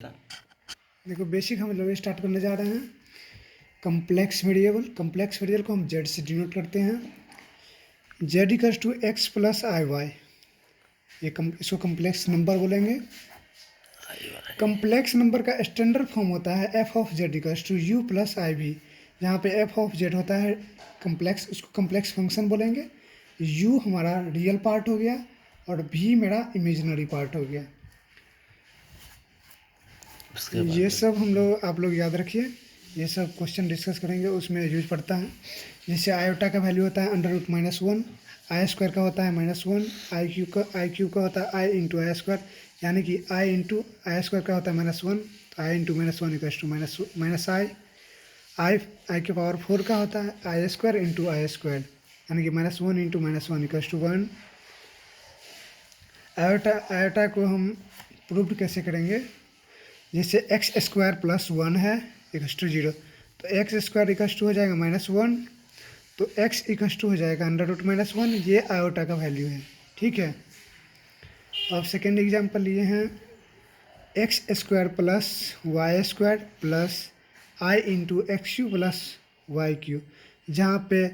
देखो बेसिक हम लोग स्टार्ट करने जा रहे हैं। कम्प्लेक्स वेरिएबल को हम जेड से डिनोट करते हैं। Z equals to X plus I Y, इसको कम्प्लेक्स नंबर बोलेंगे। कम्प्लेक्स नंबर का स्टैंडर्ड फॉर्म होता है F of Z equals to U plus I V, जहाँ पे एफ ऑफ जेड होता है कम्प्लेक्स, उसको कम्प्लेक्स फंक्शन बोलेंगे। यू हमारा रियल पार्ट हो गया और भी मेरा इमेजिनरी पार्ट हो गया। ये सब हम लोग आप लोग याद रखिए, ये सब क्वेश्चन डिस्कस करेंगे, उसमें यूज पड़ता है। जैसे आयोटा का वैल्यू होता है √-1, आई स्क्वायर का होता है -1, आई क्यू का होता है आई इंटू आई स्क्वायर, यानी कि आई इंटू आई स्क्वायर का होता है -1, तो आई इंटू -1 इक्वल्स टू माइनस आई के पावर 4 का होता है आई स्क्वायर इंटू आई स्क्वायर, यानी कि -1 इंटू -1 इक्वल्स टू 1। आयोटा को हम प्रूव कैसे करेंगे? जैसे एक्स स्क्वायर प्लस 1 है इक्वल्स टू 0, तो एक्स स्क्वायर इक्वल्स टू हो जाएगा -1, तो एक्स इक्वल्स टू हो जाएगा √-1। ये आयोटा का वैल्यू है, ठीक है। अब सेकेंड एग्जांपल लिए हैं X square plus Y square plus I into X Q plus Y Q, जहाँ पे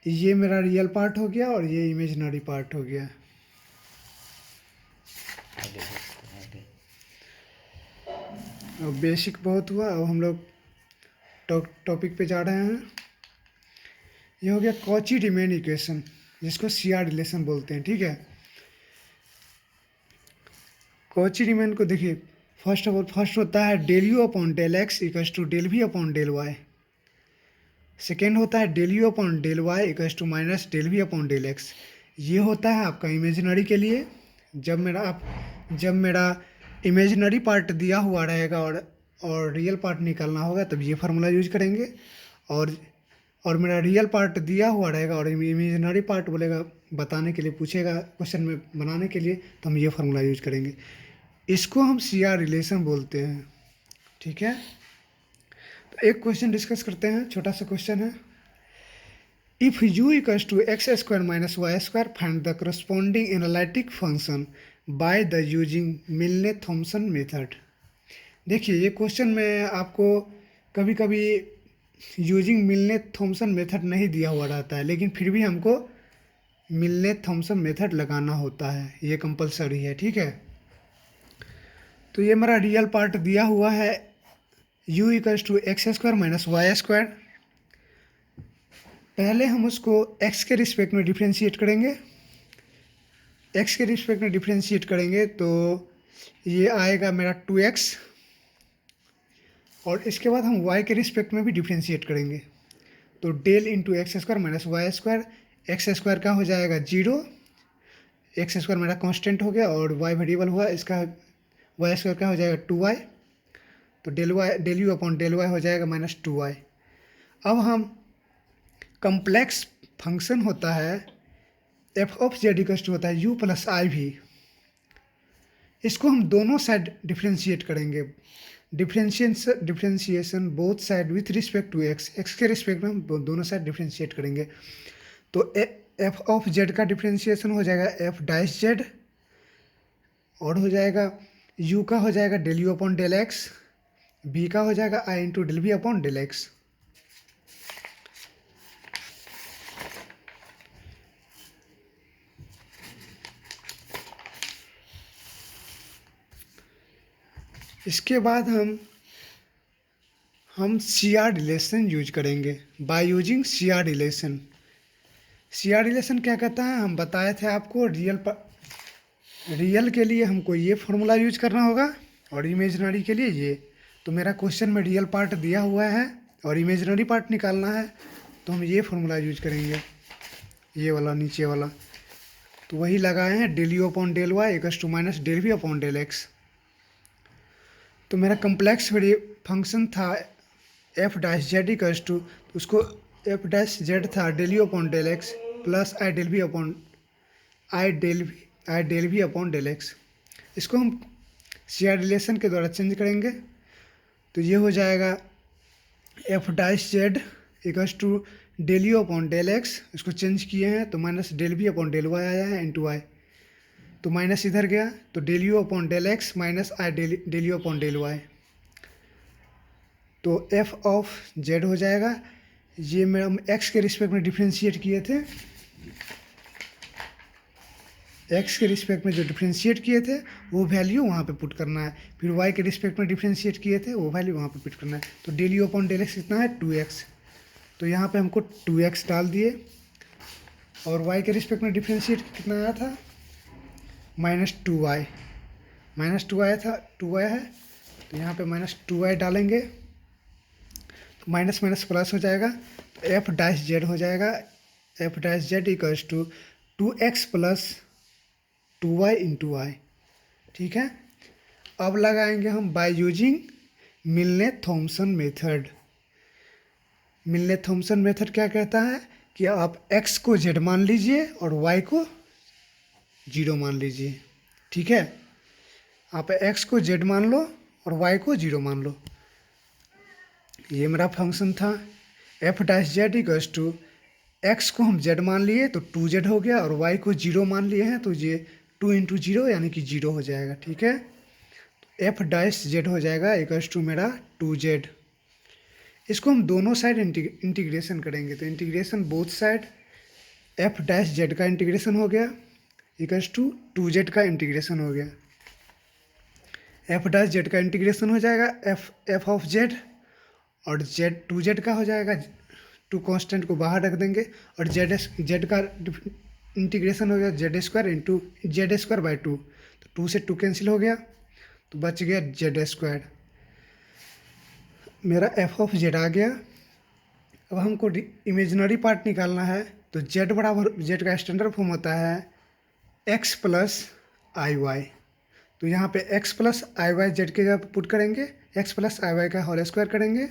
ये मेरा रियल पार्ट हो गया और ये इमेजिनरी पार्ट हो गया। अब बेसिक बहुत हुआ, अब हम लोग टॉपिक पे जा रहे हैं। ये हो गया कॉची रीमेन इक्वेशन, जिसको सीआर रिलेशन बोलते हैं, ठीक है। कॉची रीमेन को देखिए, फर्स्ट होता है del U upon del X equals to del V upon del Y. Second होता है del U upon del Y equals to minus del V upon del X. ये होता है आपका इमेजिनरी के लिए। जब मेरा इमेजिनरी पार्ट दिया हुआ रहेगा और रियल पार्ट निकालना होगा तब ये फार्मूला यूज करेंगे, और मेरा रियल पार्ट दिया हुआ रहेगा और इमेजिनरी पार्ट बोलेगा बताने के लिए, पूछेगा क्वेश्चन में बनाने के लिए, तो हम ये फार्मूला यूज करेंगे। इसको हम सीआर रिलेशन बोलते हैं, ठीक है। तो एक क्वेश्चन डिस्कस करते हैं, छोटा सा क्वेश्चन है। If U equals to X square minus Y square find the corresponding analytic function by the using Milne Thomson method. देखिए ये क्वेश्चन में आपको कभी कभी यूजिंग मिलने थॉमसन मेथड नहीं दिया हुआ रहता है, लेकिन फिर भी हमको मिलने थॉमसन मेथड लगाना होता है, ये कंपलसरी है, ठीक है। तो ये मेरा रियल पार्ट दिया हुआ है u equals to X square minus Y square. पहले हम उसको x के रिस्पेक्ट में डिफ्रेंशिएट करेंगे। x के रिस्पेक्ट में डिफ्रेंशिएट करेंगे तो ये आएगा मेरा 2x, और इसके बाद हम y के रिस्पेक्ट में भी डिफ्रेंशिएट करेंगे, तो del into X square minus Y square. X square का हो जाएगा 0, एक्स स्क्वायर मेरा कांस्टेंट हो गया और y वेरिएबल हुआ, इसका वाई स्क्वायर का हो जाएगा 2y, तो del U upon del Y हो जाएगा -2y। अब हम कम्प्लेक्स फंक्शन होता है F of Z equals to होता है u प्लस आई भी, इसको हम दोनों साइड डिफ्रेंशिएट करेंगे। Differentiation both side with respect to X के रिस्पेक्ट में हम दोनों साइड डिफ्रेंशिएट करेंगे। तो एफ ऑफ जेड का डिफ्रेंशिएशन हो जाएगा एफ डैश जेड, और हो जाएगा u का हो जाएगा del U upon del X, b का हो जाएगा I into del V upon del X. इसके बाद हम सी आर रिलेशन यूज करेंगे। By using C R relation, C R relation क्या कहता है, हम बताए थे आपको। रियल के लिए हमको ये फॉर्मूला यूज करना होगा और इमेजिनरी के लिए ये। तो मेरा क्वेश्चन में रियल पार्ट दिया हुआ है और इमेजिनरी पार्ट निकालना है, तो हम ये फॉर्मूला यूज करेंगे, ये वाला नीचे वाला। तो वही लगाए हैं del U upon del Y equals to minus del V upon del X. तो मेरा कम्प्लेक्स फंक्शन था F dash Z equals to, उसको एफ डैश जेड था del U upon del X plus I del V upon del X. इसको हम C R relation के द्वारा change करेंगे, तो ये हो जाएगा F dash Z equals to del U upon del X, इसको चेंज किए हैं तो minus del V upon del Y आया है इंटू वाई। तो माइनस इधर गया, तो del U upon del X minus I del U upon del Y. तो एफ ऑफ जेड हो जाएगा, ये मेरा हम एक्स के रिस्पेक्ट में डिफ्रेंशिएट किए थे, एक्स के रिस्पेक्ट में जो डिफ्रेंशिएट किए थे वो वैल्यू वहाँ पे पुट करना है, फिर वाई के रिस्पेक्ट में डिफ्रेंशिएट किए थे वो वैल्यू वहाँ पे पुट करना है। तो del U upon del X कितना है 2x, तो यहाँ पे हमको 2x डाल दिए, और वाई के रिस्पेक्ट में डिफ्रेंशिएट कितना आया था -2y, -2y था, 2y है, तो यहाँ पे -2y डालेंगे, तो माइनस माइनस प्लस हो जाएगा, तो एफ डैश जेड हो जाएगा, F dash Z equals to 2x plus 2y into Y. ठीक है, अब लगाएंगे हम by using Milne Thomson method. Milne Thomson method क्या कहता है कि आप x को z मान लीजिए और y को 0 मान लीजिए। ठीक है, आप x को z मान लो और y को 0 मान लो। ये मेरा फंक्शन था F dash Z equals to, X को हम z मान लिए तो 2z हो गया, और y को 0 मान लिए हैं तो ये 2 इंटू 0 यानी कि 0 हो जाएगा। ठीक है, एफ डैश जेड हो जाएगा इक्वल्स टू मेरा 2z। इसको हम दोनों साइड इंटीग्रेशन करेंगे, तो integration both side, F dash Z का इंटीग्रेशन हो गया इक्वल्स टू 2z का इंटीग्रेशन हो गया। एफ डैश जेड का इंटीग्रेशन हो जाएगा एफ ऑफ जेड, और जेड 2z का हो जाएगा, 2 कांस्टेंट को बाहर रख देंगे, और जेड का इंटीग्रेशन हो गया Z square into Z square by 2, तो 2 से 2 कैंसिल हो गया, तो बच गया जेड स्क्वायर। मेरा एफ ऑफ जेड आ गया। अब हमको इमेजिनरी पार्ट निकालना है, तो जेड बराबर, जेड का स्टैंडर्ड फॉर्म होता है एक्स प्लस आई वाई, तो यहाँ पे X plus I Y Z के जगह पुट करेंगे, एक्स प्लस आई वाई का होल स्क्वायर करेंगे,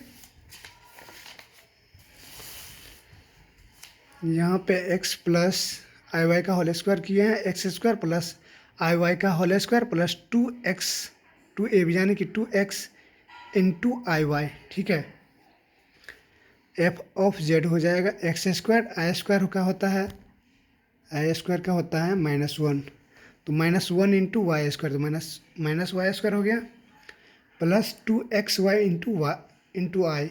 यहाँ पे एक्स प्लस आई वाई का होल स्क्वायर किए हैं, X square plus I Y का whole square plus 2x 2a यानी कि 2x इंटू आई वाई। ठीक है, एफ ऑफ जेड हो जाएगा एक्स स्क्वायर, आई स्क्वायर का होता है, आई स्क्वायर का होता है -1, तो -1 इंटू वाई स्क्वायर, तो माइनस वाई स्क्वायर हो गया, प्लस 2xy इंटू आई।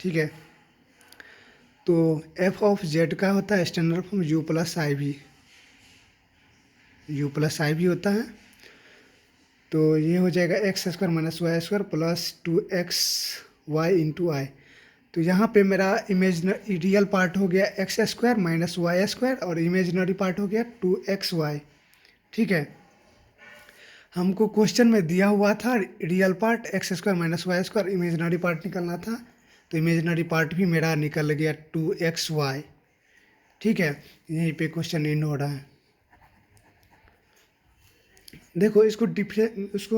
ठीक है, तो एफ ऑफ जेड का होता है standard form u plus I भी, u प्लस आई भी होता है, तो ये हो जाएगा X square minus Y square plus 2xy into I. तो यहाँ पे मेरा इमेजनरी रियल पार्ट हो गया X square minus Y square, और इमेजनरी पार्ट हो गया 2xy। ठीक है, हमको क्वेश्चन में दिया हुआ था real part X square minus Y square, imaginary part निकलना था, तो इमेजनरी पार्ट भी मेरा निकल गया 2xy। ठीक है, यहीं पे क्वेश्चन एंड हो रहा है। देखो उसको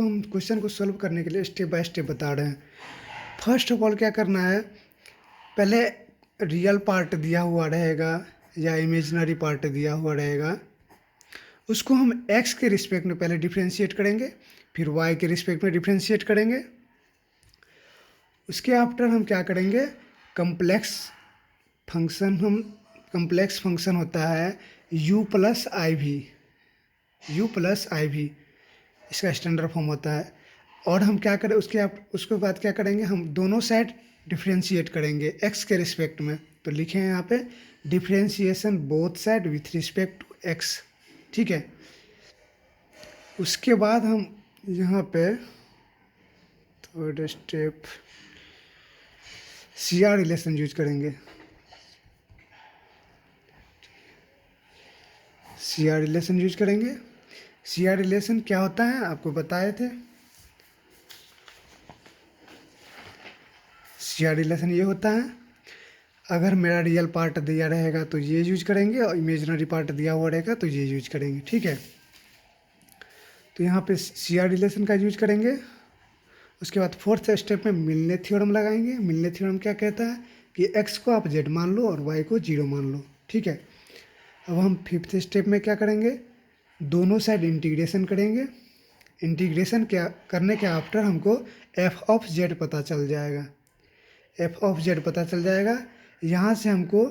हम क्वेश्चन को सॉल्व करने के लिए स्टेप बाय स्टेप बता रहे हैं। फर्स्ट ऑफ ऑल क्या करना है, पहले रियल पार्ट दिया हुआ रहेगा या इमेजिनरी पार्ट दिया हुआ रहेगा, उसको हम x के रिस्पेक्ट में पहले डिफ्रेंशिएट करेंगे, फिर y के रिस्पेक्ट में डिफ्रेंशिएट करेंगे। उसके आफ्टर हम क्या करेंगे, कम्प्लेक्स फंक्शन होता है u प्लस आई भी, इसका स्टैंडर्ड फॉर्म होता है। और हम क्या करें उसके बाद क्या करेंगे, हम दोनों साइड डिफ्रेंशिएट करेंगे x के रिस्पेक्ट में, तो लिखे हैं यहाँ पे differentiation both side with respect to x। ठीक है, उसके बाद हम यहाँ पे third step CR relation use करेंगे। CR रिलेशन यूज करेंगे। CR रिलेशन क्या होता है आपको बताए थे। CR रिलेशन ये होता है, अगर मेरा रियल पार्ट दिया रहेगा तो ये यूज करेंगे, और इमेजिनरी पार्ट दिया हुआ रहेगा तो ये यूज करेंगे। ठीक है, तो यहाँ पे CR रिलेशन का यूज करेंगे। उसके बाद फोर्थ स्टेप में मिलने थ्योरम लगाएंगे। मिलने थ्योरम क्या कहता है कि x को आप z मान लो और y को 0 मान लो। ठीक है, अब हम फिफ्थ स्टेप में क्या करेंगे, दोनों साइड इंटीग्रेशन करेंगे। इंटीग्रेशन क्या करने के आफ्टर हमको एफ ऑफ जेड पता चल जाएगा। एफ ऑफ जेड पता चल जाएगा, यहाँ से हमको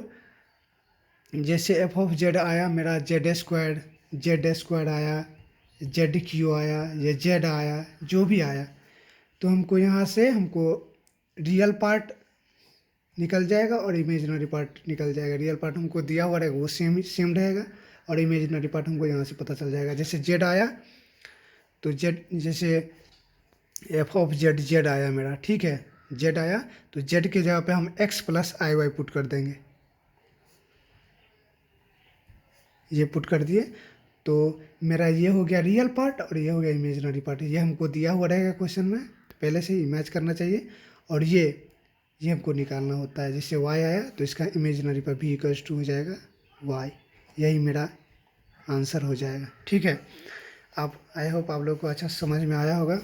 जैसे एफ ऑफ जेड आया मेरा जेड स्क्वायर आया, जेड क्यू आया या जेड आया, जो भी आया, तो हमको यहाँ से हमको रियल पार्ट निकल जाएगा और इमेजिनरी पार्ट निकल जाएगा। रियल पार्ट हमको दिया हुआ रहेगा वो सेम रहेगा, और इमेजिनरी पार्ट हमको यहाँ से पता चल जाएगा। जैसे जेड आया तो जेड, जैसे एफ ऑफ जेड जेड आया मेरा, ठीक है, जेड आया तो जेड के जगह पे हम x plus I Y put कर देंगे। ये पुट कर दिए तो मेरा ये हो गया रियल पार्ट और ये हो गया इमेजिनरी पार्ट। ये हमको दिया हुआ रहेगा क्वेश्चन में, पहले से ही मैच करना चाहिए। और ये हमको निकालना होता है। जैसे y आया तो इसका इमेजिनरी पर भी इक्वल्स टू हो जाएगा y। यही मेरा आंसर हो जाएगा, ठीक है। आप आई होप आप लोग को अच्छा समझ में आया होगा।